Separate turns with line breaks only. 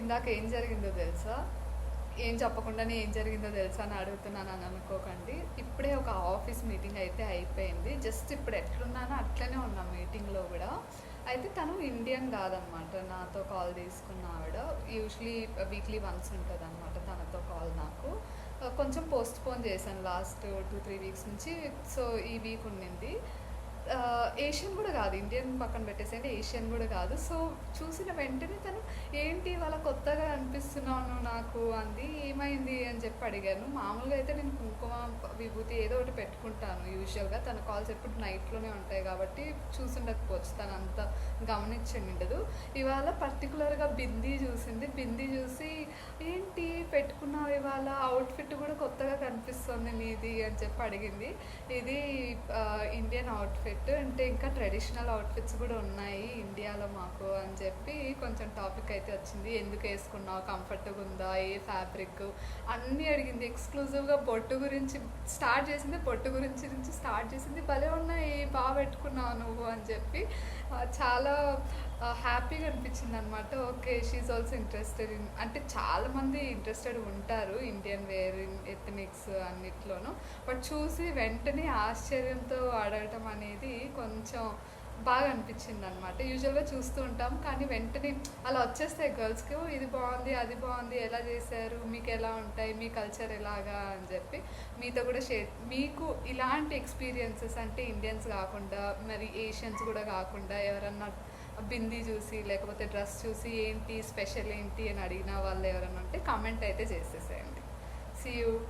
ఇందాక ఏం జరిగిందో తెలుసా? ఏం చెప్పకుండానే ఏం జరిగిందో తెలుసా అని అడుగుతున్నాను అని అనుకోకండి. ఇప్పుడే ఒక ఆఫీస్ మీటింగ్ అయితే అయిపోయింది. జస్ట్ ఇప్పుడు ఎట్లున్నానో అట్లనే ఉన్నా మీటింగ్‌లో గూడా. అయితే తను ఇండియన్ కాదనమాట. నాతో కాల్ తీసుకున్న ఆవిడ. యూజువల్లీ వీక్లీ వన్స్ ఉంటదనమాట తనతో కాల్ నాకు. కొంచెం పోస్ట్‌పోన్ చేశాను లాస్ట్ 2, 3 వీక్స్ నుంచి. సో, ఈ వీక్ ఉండింది. ఏషియన్ కూడా కాదు, ఇండియన్ పక్కన పెట్టేసేయండి, ఏషియన్ కూడా కాదు. సో చూసిన వెంటనే తను ఏంటి వాళ్ళ కొత్తగా అనిపిస్తున్నావు నువ్వు నాకు అంది. ఏమైంది అని చెప్పి అడిగాను. మామూలుగా అయితే నేను కుంకుమ విభూతి ఏదో ఒకటి పెట్టుకుంటాను యూజువల్గా. తన కాల్స్ ఎప్పుడు నైట్లోనే ఉంటాయి కాబట్టి చూసుండకపోవచ్చు, తను అంత గమనించిండదు. ఇవాళ పర్టికులర్గా బిందీ చూసింది. బిందీ చూసి ఏంటి పెట్టుకున్నావు ఇవాళ, అవుట్ఫిట్ కూడా కొత్తగా కనిపిస్తుంది నీది అని చెప్పి అడిగింది. ఇది ఇండియన్ అవుట్ఫిట్ అంటే ఇంకా ట్రెడిషనల్ అవుట్ఫిట్స్ కూడా ఉన్నాయి ఇండియాలో మాకు అని చెప్పి కొంచెం టాపిక్ అయితే వచ్చింది. ఎందుకు వేసుకున్నావు, కంఫర్ట్గా ఉందా, ఏ ఫ్యాబ్రిక్ అన్నీ అడిగింది. ఎక్స్క్లూజివ్గా బొట్టు గురించి స్టార్ట్ చేసింది, బొట్టు గురించి స్టార్ట్ చేసింది. భలే ఉన్నాయి, బాగా పెట్టుకున్నావు నువ్వు అని చెప్పి చాలా హ్యాపీగా అనిపించింది అనమాట. Okay, she also interested in, అంటే చాలామంది ఇంట్రెస్టెడ్ ఉంటారు ఇండియన్ వేర్, ఎథనిక్స్ అన్నిట్లోనూ. బట్ చూసి వెంటనే ఆశ్చర్యంతో అడగటం అనేది కొంచెం బాగా అనిపించింది అనమాట. యూజువల్గా చూస్తూ ఉంటాం కానీ వెంటనే అలా వచ్చేస్తాయి గర్ల్స్కి, ఇది బాగుంది అది బాగుంది, ఎలా చేశారు, మీకు ఎలా ఉంటాయి, మీ కల్చర్ ఎలాగా అని చెప్పి మీతో కూడా షేర్. మీకు ఇలాంటి ఎక్స్పీరియన్సెస్ అంటే ఇండియన్స్ కాకుండా మరి ఏషియన్స్ కూడా కాకుండా ఎవరన్నా బిందీ చూసి లేకపోతే డ్రెస్ చూసి ఏంటి స్పెషల్ ఏంటి అని అడిగిన వాళ్ళు ఎవరైనా ఉంటే కామెంట్ అయితే చేసేసేయండి. See you.